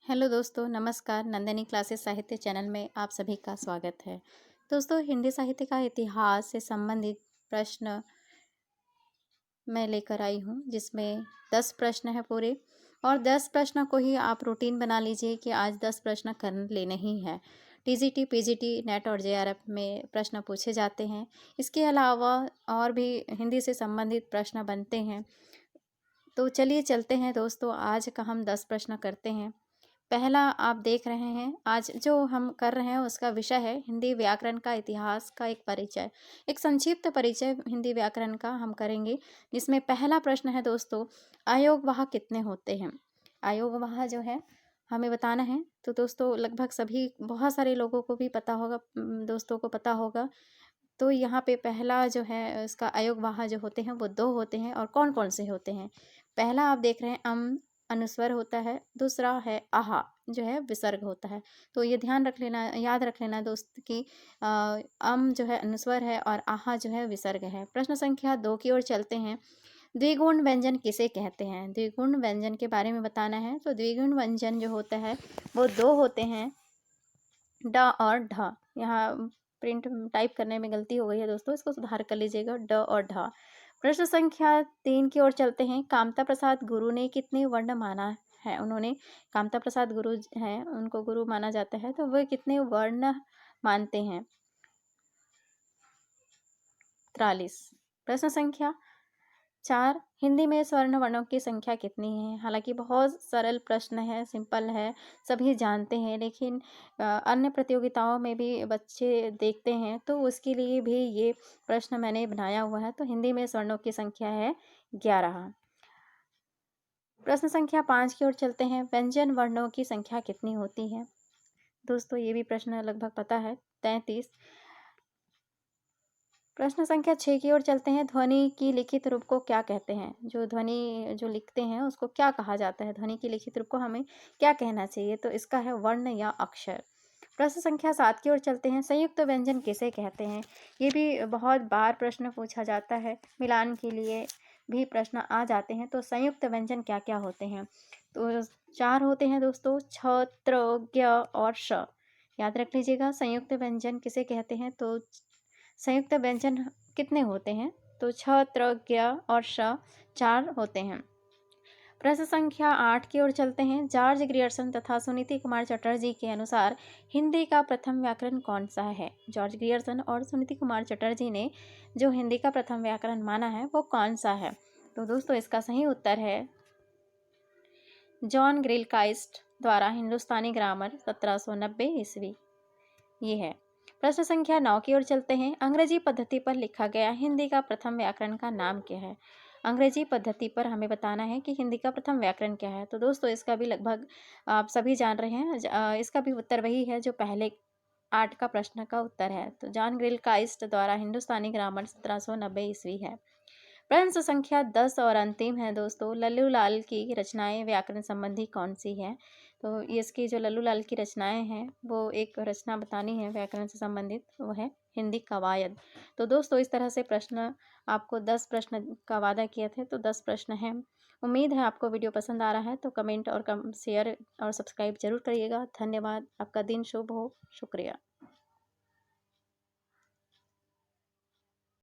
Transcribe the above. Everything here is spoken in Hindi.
हेलो दोस्तों, नमस्कार। नंदिनी क्लासेस साहित्य चैनल में आप सभी का स्वागत है। दोस्तों, हिंदी साहित्य का इतिहास से संबंधित प्रश्न मैं लेकर आई हूँ, जिसमें 10 प्रश्न हैं पूरे। और 10 प्रश्न को ही आप रूटीन बना लीजिए कि आज 10 प्रश्न कर लेने ही हैं। टीजीटी, पीजीटी, नेट और जेआरएफ में प्रश्न पूछे जाते हैं। इसके अलावा और भी हिंदी से संबंधित प्रश्न बनते हैं। तो चलिए चलते हैं दोस्तों, आज का हम 10 प्रश्न करते हैं। पहला आप देख रहे हैं, आज जो हम कर रहे हैं उसका विषय है हिंदी व्याकरण का इतिहास का एक परिचय। एक संक्षिप्त परिचय हिंदी व्याकरण का हम करेंगे, जिसमें पहला प्रश्न है दोस्तों, अयोगवाह कितने होते हैं। अयोगवाह जो है हमें बताना है। तो दोस्तों लगभग सभी बहुत सारे लोगों को भी पता होगा, दोस्तों को पता होगा। तो यहाँ पे पहला जो है इसका अयोगवाह जो होते हैं वो 2 होते हैं। और कौन कौन से होते हैं? पहला आप देख रहे हैं अनुस्वर होता है, दूसरा है आहा जो है विसर्ग होता है। तो ये ध्यान रख लेना, याद रख लेना दोस्त कि जो है अनुस्वर है और आहा जो है विसर्ग है। प्रश्न संख्या 2 की ओर चलते हैं। द्विगुण व्यंजन किसे कहते हैं? द्विगुण व्यंजन के बारे में बताना है। तो द्विगुण व्यंजन जो होता है वो 2 होते हैं, ड और ढ। यहाँ प्रिंट टाइप करने में गलती हो गई है दोस्तों, इसको सुधार कर लीजिएगा, ड और ढ। प्रश्न संख्या 3 की ओर चलते हैं। कामता प्रसाद गुरु ने कितने वर्ण माना है? उन्होंने, कामता प्रसाद गुरु हैं, उनको गुरु माना जाता है, तो वे कितने वर्ण मानते हैं? 43। प्रश्न संख्या 4, हिंदी में स्वर्ण वर्णों की संख्या कितनी है? हालांकि बहुत सरल प्रश्न है, सिंपल है, सभी जानते हैं, लेकिन अन्य प्रतियोगिताओं में भी बच्चे देखते हैं, तो उसके लिए भी ये प्रश्न मैंने बनाया हुआ है। तो हिंदी में स्वर्णों की संख्या है 11। प्रश्न संख्या 5 की ओर चलते हैं। व्यंजन वर्णों की संख्या कितनी होती है? दोस्तों ये भी प्रश्न लगभग पता है, 33। प्रश्न संख्या 6 की ओर चलते हैं। ध्वनि की लिखित रूप को क्या कहते हैं? जो ध्वनि जो लिखते हैं उसको क्या कहा जाता है? ध्वनि की लिखित रूप को हमें क्या कहना चाहिए? तो इसका है वर्ण या अक्षर। प्रश्न संख्या 7 की ओर चलते हैं। संयुक्त व्यंजन किसे कहते हैं? ये भी बहुत बार प्रश्न पूछा जाता है, मिलान के लिए भी प्रश्न आ जाते हैं। तो संयुक्त व्यंजन क्या क्या होते हैं? तो 4 होते हैं दोस्तों, छ, त्र, ज्ञ और श। याद रख लीजिएगा, संयुक्त व्यंजन किसे कहते हैं। तो संयुक्त व्यंजन कितने होते हैं? तो छ, त्र, ज्ञ और श 4 होते हैं। प्रश्न संख्या 8 की ओर चलते हैं। जॉर्ज ग्रियर्सन तथा सुनीति कुमार चटर्जी के अनुसार हिंदी का प्रथम व्याकरण कौन सा है? जॉर्ज ग्रियर्सन और सुनीति कुमार चटर्जी ने जो हिंदी का प्रथम व्याकरण माना है वो कौन सा है? तो दोस्तों इसका सही उत्तर है जॉन ग्रिलकाइस्ट द्वारा हिंदुस्तानी ग्रामर 1790 ईस्वी, ये है। प्रश्न संख्या 9 की ओर चलते हैं। अंग्रेजी पद्धति पर लिखा गया हिंदी का प्रथम व्याकरण का नाम क्या है? अंग्रेजी पद्धति पर हमें बताना है कि हिंदी का प्रथम व्याकरण क्या है। तो दोस्तों इसका भी लगभग आप सभी जान रहे हैं, इसका भी उत्तर वही है जो पहले 8 का प्रश्न का उत्तर है। तो जॉन ग्रिलकाइस्ट द्वारा हिंदुस्तानी ग्रामर 1790 ईस्वी है। प्रश्न संख्या 10 और अंतिम है दोस्तों। लल्लू लाल की रचनाएं व्याकरण संबंधी कौन सी है? तो इसकी जो लल्लू लाल की रचनाएं हैं वो एक रचना बतानी है व्याकरण से संबंधित, वो है हिंदी कवायद। तो दोस्तों इस तरह से प्रश्न, आपको 10 प्रश्न का वादा किए थे, तो 10 प्रश्न हैं। उम्मीद है आपको वीडियो पसंद आ रहा है, तो कमेंट और शेयर और सब्सक्राइब जरूर करिएगा। धन्यवाद, आपका दिन शुभ हो। शुक्रिया।